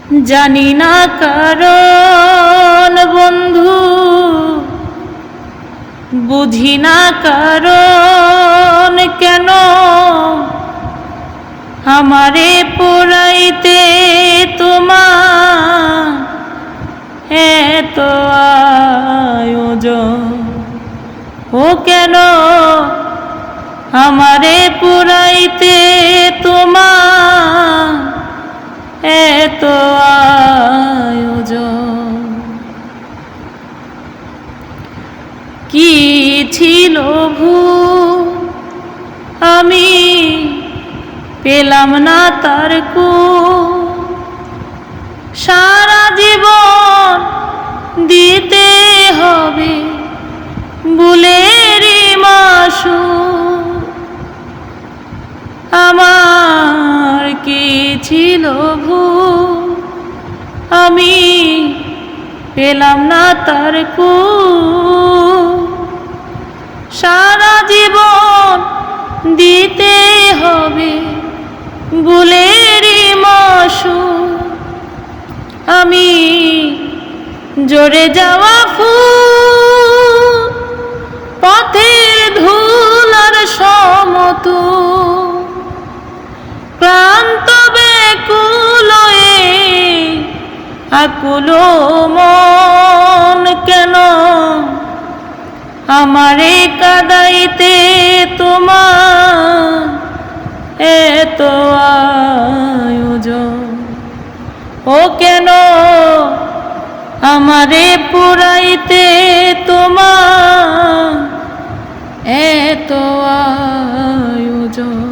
জানি না কারণ বন্ধু, বুঝি না কারণ কেন আমারে পোড়াইতে তোমার এত আয়োজন। ও কেন আমারে পোড়াইতে তোমার এত আয়োজন। কি ছিল ভুল আমি পেলাম না তার কুল, সারা জীবন দিতে হবে ভুলেরই মাসুল। আমার কি ছিল ভুল আমি পেলাম না তার কুল, সারা জীবন দিতে হবে ভুলেরই মাসুল। আমি জড়ে যাওয়া ফুল, পথের ধুল আর সমতুল, ক্লান্ত ব্যাকুল আকুল মন কেন আমারে কাঁদাইতে তোমার এত আয়োজন। ও কেন আমারে পোড়াইতে তোমার এত আয়োজন।